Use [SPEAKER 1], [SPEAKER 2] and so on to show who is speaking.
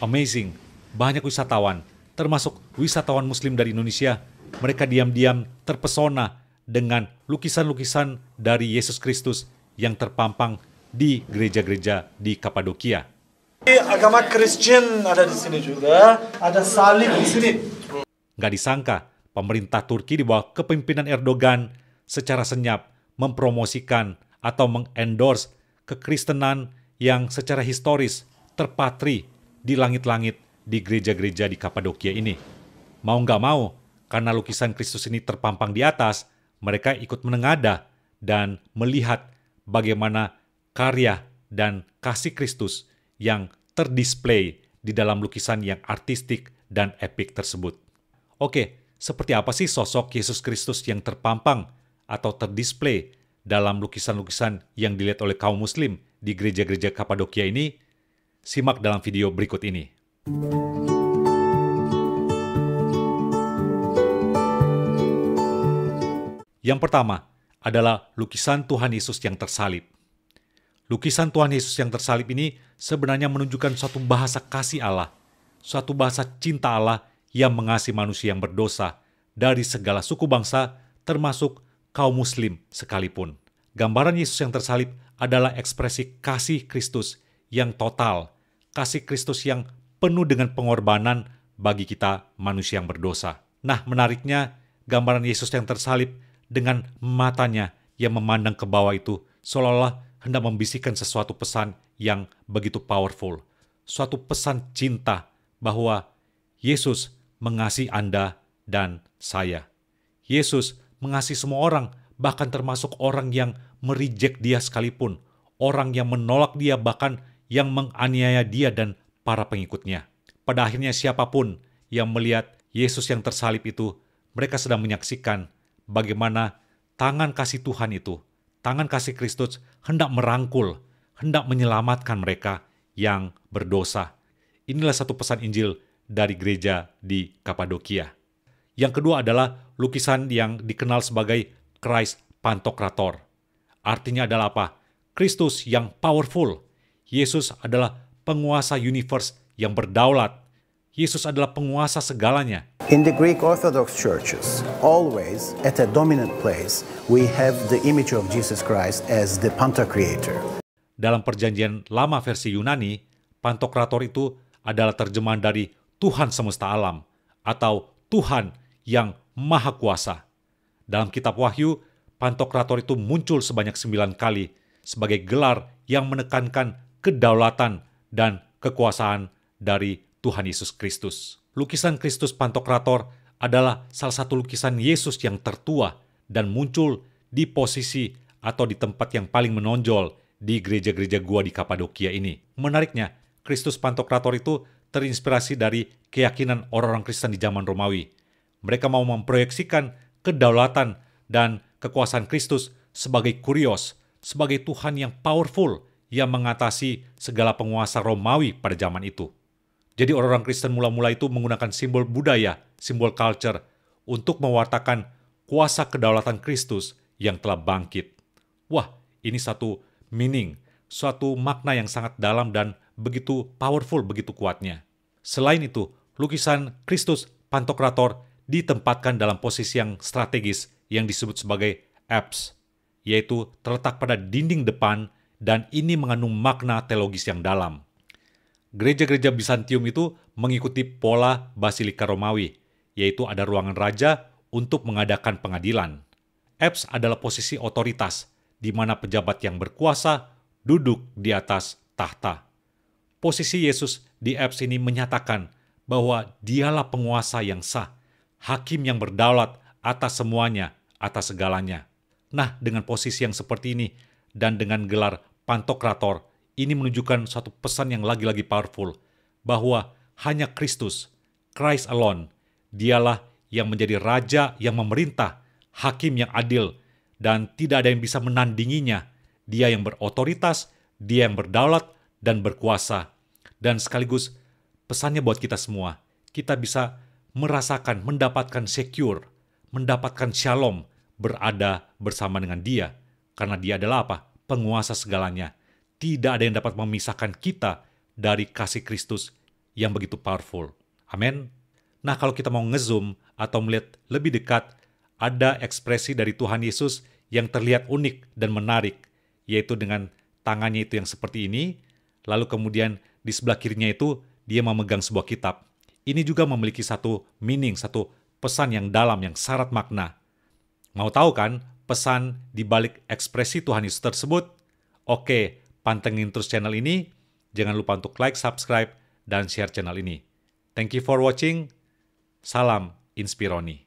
[SPEAKER 1] Amazing, banyak wisatawan, termasuk wisatawan muslim dari Indonesia, mereka diam-diam terpesona dengan lukisan-lukisan dari Yesus Kristus yang terpampang di gereja-gereja di Kapadokia.
[SPEAKER 2] Agama Kristen ada di sini juga, ada salib di sini.
[SPEAKER 1] Nggak disangka, pemerintah Turki di bawah kepemimpinan Erdogan secara senyap mempromosikan atau mengendorse kekristenan yang secara historis terpatri di langit-langit di gereja-gereja di Kapadokia ini. Mau nggak mau, karena lukisan Kristus ini terpampang di atas, mereka ikut menengadah dan melihat bagaimana karya dan kasih Kristus yang terdisplay di dalam lukisan yang artistik dan epik tersebut. Oke, seperti apa sih sosok Yesus Kristus yang terpampang atau terdisplay dalam lukisan-lukisan yang dilihat oleh kaum muslim di gereja-gereja Kapadokia ini? Simak dalam video berikut ini. Yang pertama adalah lukisan Tuhan Yesus yang tersalib. Lukisan Tuhan Yesus yang tersalib ini sebenarnya menunjukkan suatu bahasa kasih Allah, suatu bahasa cinta Allah yang mengasihi manusia yang berdosa dari segala suku bangsa, termasuk kaum muslim sekalipun. Gambaran Yesus yang tersalib adalah ekspresi kasih Kristus yang total, kasih Kristus yang penuh dengan pengorbanan bagi kita manusia yang berdosa. Nah, menariknya, gambaran Yesus yang tersalib dengan matanya yang memandang ke bawah itu seolah-olah hendak membisikkan sesuatu pesan yang begitu powerful. Suatu pesan cinta bahwa Yesus mengasihi Anda dan saya. Yesus mengasihi semua orang, bahkan termasuk orang yang mereject dia sekalipun. Orang yang menolak dia, bahkan yang menganiaya dia dan para pengikutnya. Pada akhirnya siapapun yang melihat Yesus yang tersalib itu, mereka sedang menyaksikan bagaimana tangan kasih Tuhan itu, tangan kasih Kristus hendak merangkul, hendak menyelamatkan mereka yang berdosa. Inilah satu pesan Injil dari gereja di Kapadokia. Yang kedua adalah lukisan yang dikenal sebagai Christ Pantokrator. Artinya adalah apa? Kristus yang powerful. Yesus adalah penguasa universe yang berdaulat. Yesus adalah penguasa segalanya.
[SPEAKER 3] In the Greek Orthodox churches, always at a dominant place, we have the image of Jesus Christ as the Pantocrator.
[SPEAKER 1] Dalam perjanjian lama versi Yunani, Pantokrator itu adalah terjemahan dari Tuhan semesta alam atau Tuhan yang maha kuasa. Dalam kitab Wahyu, Pantokrator itu muncul sebanyak 9 kali sebagai gelar yang menekankan kedaulatan dan kekuasaan dari Tuhan Yesus Kristus. Lukisan Kristus Pantokrator adalah salah satu lukisan Yesus yang tertua dan muncul di posisi atau di tempat yang paling menonjol di gereja-gereja gua di Kapadokia ini. Menariknya, Kristus Pantokrator itu terinspirasi dari keyakinan orang-orang Kristen di zaman Romawi. Mereka mau memproyeksikan kedaulatan dan kekuasaan Kristus sebagai kurios, sebagai Tuhan yang powerful yang mengatasi segala penguasa Romawi pada zaman itu. Jadi orang-orang Kristen mula-mula itu menggunakan simbol budaya, simbol culture, untuk mewartakan kuasa kedaulatan Kristus yang telah bangkit. Wah, ini satu meaning, suatu makna yang sangat dalam dan begitu powerful, begitu kuatnya. Selain itu, lukisan Kristus Pantokrator ditempatkan dalam posisi yang strategis yang disebut sebagai apse, yaitu terletak pada dinding depan dan ini mengandung makna teologis yang dalam. Gereja-gereja Bizantium itu mengikuti pola Basilika Romawi, yaitu ada ruangan raja untuk mengadakan pengadilan. Apse adalah posisi otoritas, di mana pejabat yang berkuasa duduk di atas tahta. Posisi Yesus di apse ini menyatakan bahwa dialah penguasa yang sah, hakim yang berdaulat atas semuanya, atas segalanya. Nah, dengan posisi yang seperti ini, dan dengan gelar Pantokrator, ini menunjukkan suatu pesan yang lagi-lagi powerful, bahwa hanya Kristus, Christ alone, dialah yang menjadi raja yang memerintah, hakim yang adil, dan tidak ada yang bisa menandinginya. Dia yang berotoritas, dia yang berdaulat dan berkuasa. Dan sekaligus pesannya buat kita semua, kita bisa merasakan, mendapatkan secure, mendapatkan shalom, berada bersama dengan dia. Karena dia adalah apa? Penguasa segalanya. Tidak ada yang dapat memisahkan kita dari kasih Kristus yang begitu powerful. Amin. Nah, kalau kita mau ngezoom atau melihat lebih dekat, ada ekspresi dari Tuhan Yesus yang terlihat unik dan menarik, yaitu dengan tangannya itu yang seperti ini, lalu kemudian di sebelah kirinya itu dia memegang sebuah kitab. Ini juga memiliki satu meaning, satu pesan yang dalam, yang syarat makna. Mau tahu kan pesan di balik ekspresi Tuhan Yesus tersebut? Oke, pantengin terus channel ini. Jangan lupa untuk like, subscribe, dan share channel ini. Thank you for watching. Salam Inspironi.